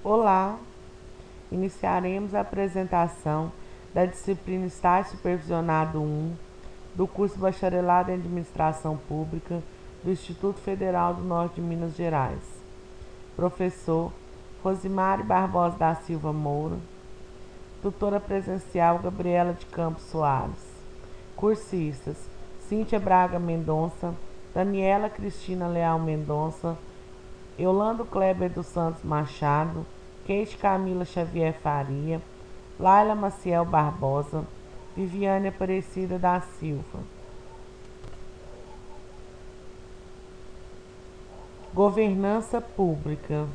Olá! Iniciaremos a apresentação da disciplina Estágio Supervisionado 1 do curso Bacharelado em Administração Pública do Instituto Federal do Norte de Minas Gerais. Professor Rosimari Barbosa da Silva Moura. Tutora presencial Gabriela de Campos Soares. Cursistas Cíntia Braga Mendonça, Daniela Cristina Leal Mendonça, Eulando Kleber dos Santos Machado, Kate Camila Xavier Faria, Laila Maciel Barbosa, Viviane Aparecida da Silva. Governança Pública.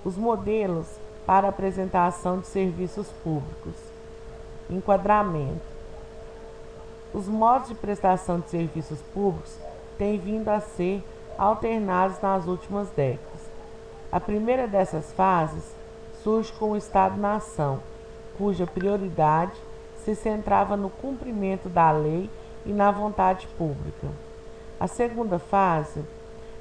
Os modelos para apresentação de serviços públicos. Enquadramento. Os modos de prestação de serviços públicos têm vindo a ser alternados nas últimas décadas. A primeira dessas fases surge com o Estado-nação, cuja prioridade se centrava no cumprimento da lei e na vontade pública. A segunda fase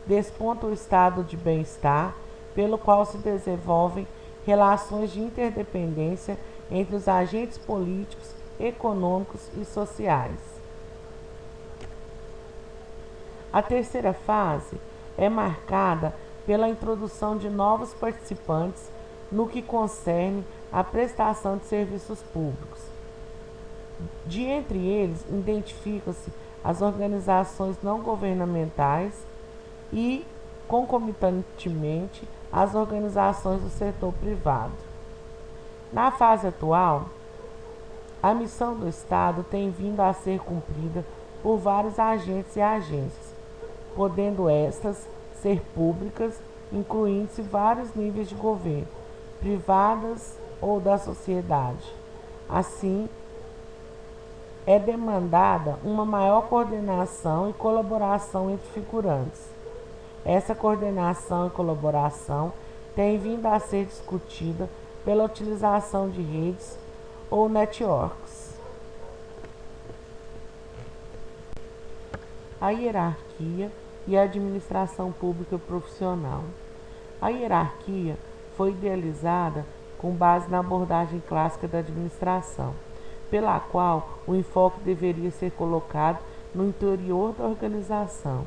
desponta o estado de bem-estar, pelo qual se desenvolvem relações de interdependência entre os agentes políticos, econômicos e sociais. A terceira fase é marcada pela introdução de novos participantes no que concerne à prestação de serviços públicos. De entre eles, identificam-se as organizações não governamentais e, concomitantemente, as organizações do setor privado. Na fase atual, a missão do Estado tem vindo a ser cumprida por vários agentes e agências, podendo estas ser públicas, incluindo-se vários níveis de governo, privadas ou da sociedade. Assim, é demandada uma maior coordenação e colaboração entre figurantes. Essa coordenação e colaboração tem vindo a ser discutida pela utilização de redes ou networks. A hierarquia e a administração pública profissional. A hierarquia foi idealizada com base na abordagem clássica da administração, pela qual o enfoque deveria ser colocado no interior da organização.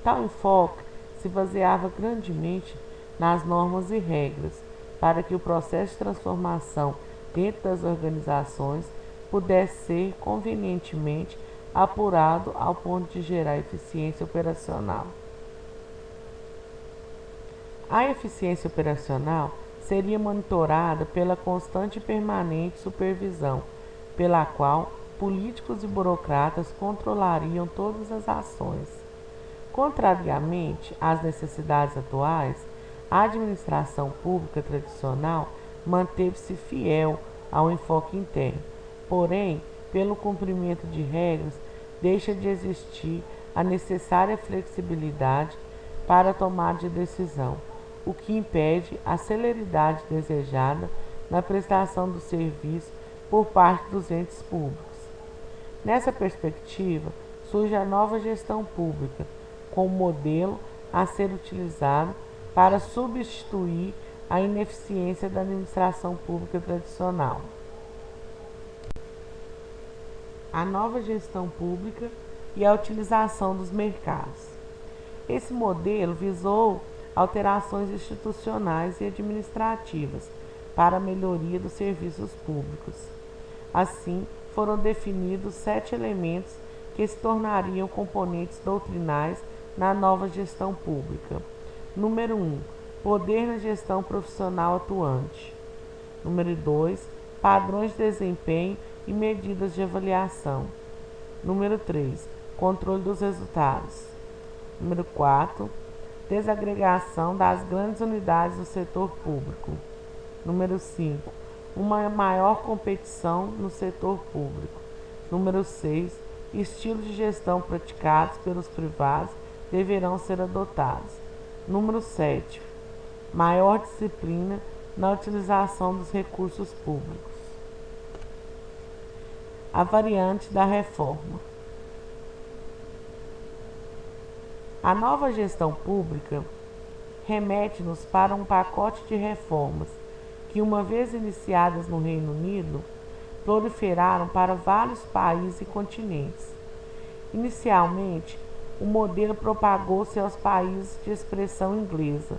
Tal enfoque se baseava grandemente nas normas e regras, para que o processo de transformação dentro das organizações pudesse ser convenientemente apurado ao ponto de gerar eficiência operacional. A eficiência operacional seria monitorada pela constante e permanente supervisão, pela qual políticos e burocratas controlariam todas as ações. Contrariamente às necessidades atuais, a administração pública tradicional manteve-se fiel ao enfoque interno, porém, pelo cumprimento de regras, deixa de existir a necessária flexibilidade para a tomada de decisão, o que impede a celeridade desejada na prestação do serviço por parte dos entes públicos. Nessa perspectiva, surge a nova gestão pública, como modelo a ser utilizado para substituir a ineficiência da administração pública tradicional. A nova gestão pública e a utilização dos mercados. Esse modelo visou alterações institucionais e administrativas para a melhoria dos serviços públicos. Assim, foram definidos 7 elementos que se tornariam componentes doutrinais na nova gestão pública. Número 1. Poder na gestão profissional atuante. Número 2. Padrões de desempenho e medidas de avaliação. Número 3. Controle dos resultados. Número 4. Desagregação das grandes unidades do setor público. Número 5. Uma maior competição no setor público. Número 6. Estilos de gestão praticados pelos privados deverão ser adotados. Número 7. Maior disciplina na utilização dos recursos públicos. A variante da reforma. A nova gestão pública remete-nos para um pacote de reformas que, uma vez iniciadas no Reino Unido, proliferaram para vários países e continentes. Inicialmente, o modelo propagou-se aos países de expressão inglesa,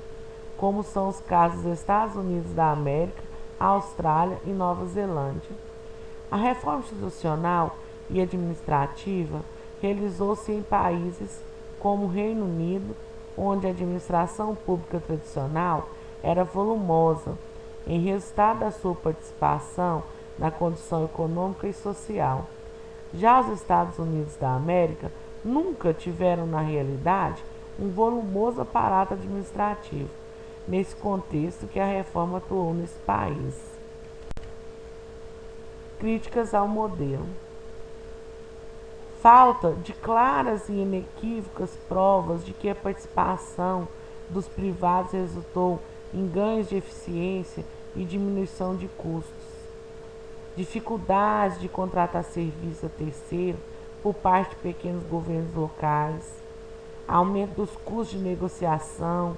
como são os casos dos Estados Unidos da América, Austrália e Nova Zelândia. A reforma institucional e administrativa realizou-se em países como o Reino Unido, onde a administração pública tradicional era volumosa, em resultado da sua participação na condição econômica e social. Já os Estados Unidos da América nunca tiveram, na realidade, um volumoso aparato administrativo, nesse contexto que a reforma atuou nesse país. Críticas ao modelo. Falta de claras e inequívocas provas de que a participação dos privados resultou em ganhos de eficiência e diminuição de custos. Dificuldades de contratar serviços a terceiro por parte de pequenos governos locais, aumento dos custos de negociação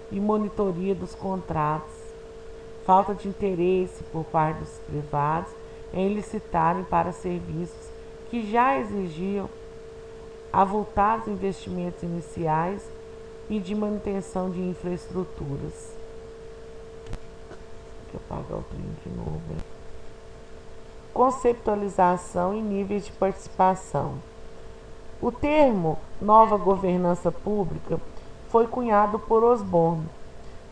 e monitoria dos contratos, falta de interesse por parte dos privados em licitarem para serviços que já exigiam avultados investimentos iniciais e de manutenção de infraestruturas. Deixa eu apagar o trem de novo. Conceptualização e níveis de participação. O termo nova governança pública foi cunhado por Osborne.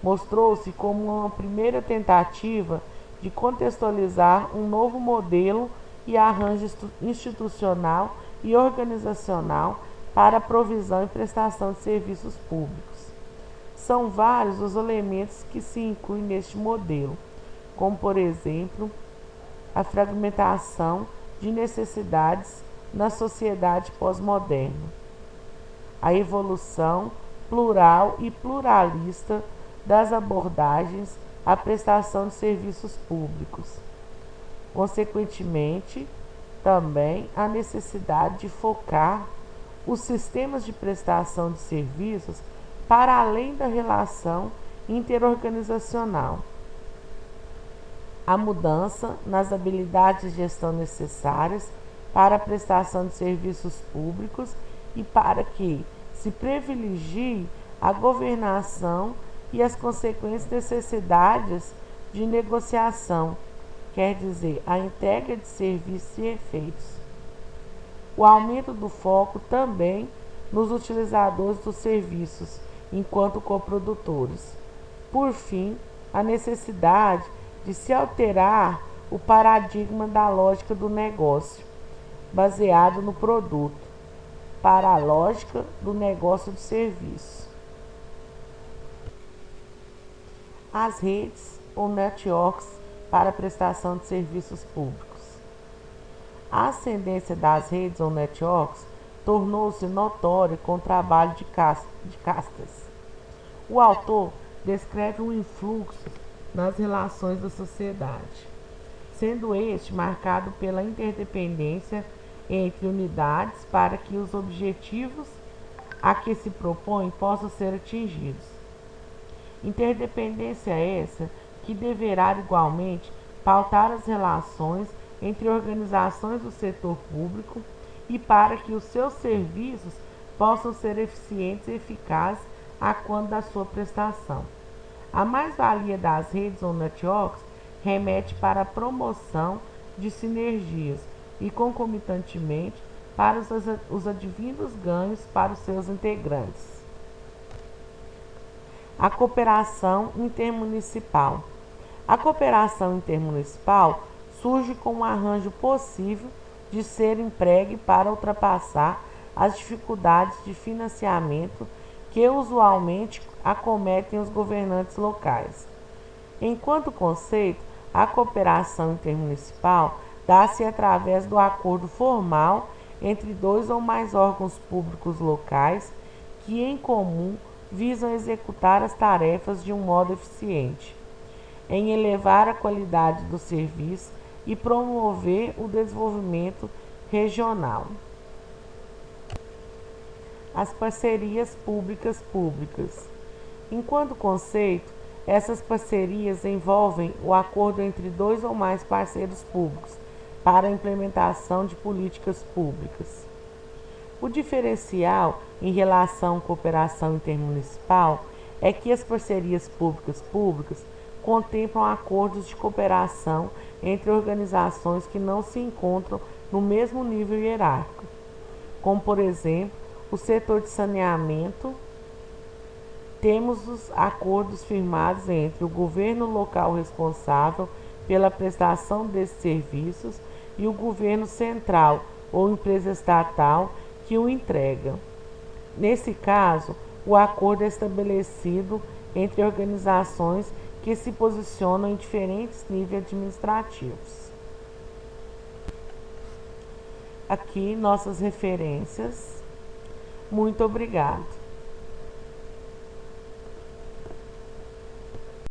Mostrou-se como uma primeira tentativa de contextualizar um novo modelo e arranjo institucional e organizacional para a provisão e prestação de serviços públicos. São vários os elementos que se incluem neste modelo, como, por exemplo, a fragmentação de necessidades na sociedade pós-moderna, a evolução plural e pluralista das abordagens à prestação de serviços públicos. Consequentemente, também a necessidade de focar os sistemas de prestação de serviços para além da relação interorganizacional. A mudança nas habilidades de gestão necessárias para a prestação de serviços públicos e para que se privilegie a governação e as consequentes necessidades de negociação, quer dizer, a entrega de serviços e efeitos. O aumento do foco também nos utilizadores dos serviços enquanto coprodutores. Por fim, a necessidade de se alterar o paradigma da lógica do negócio, baseado no produto, para a lógica do negócio de serviço. As redes ou networks para a prestação de serviços públicos. A ascendência das redes ou networks tornou-se notória com o trabalho de Castas. O autor descreve um influxo nas relações da sociedade, sendo este marcado pela interdependência entre unidades para que os objetivos a que se propõe possam ser atingidos. Interdependência essa que deverá igualmente pautar as relações entre organizações do setor público e para que os seus serviços possam ser eficientes e eficazes a quando da sua prestação. A mais-valia das redes ou networks remete para a promoção de sinergias e, concomitantemente, para os advindos ganhos para os seus integrantes. A cooperação intermunicipal. A cooperação intermunicipal surge como um arranjo possível de ser empregue para ultrapassar as dificuldades de financiamento que usualmente acometem os governantes locais. Enquanto conceito, a cooperação intermunicipal dá-se através do acordo formal entre dois ou mais órgãos públicos locais que, em comum, visam executar as tarefas de um modo eficiente, em elevar a qualidade do serviço e promover o desenvolvimento regional. As parcerias públicas. Enquanto conceito, essas parcerias envolvem o acordo entre dois ou mais parceiros públicos para a implementação de políticas públicas. O diferencial em relação à cooperação intermunicipal é que as parcerias públicas contemplam acordos de cooperação entre organizações que não se encontram no mesmo nível hierárquico, como, por exemplo, o setor de saneamento. Temos os acordos firmados entre o governo local responsável pela prestação desses serviços e o governo central ou empresa estatal que o entrega. Nesse caso, o acordo é estabelecido entre organizações que se posicionam em diferentes níveis administrativos. Aqui nossas referências. Muito obrigado.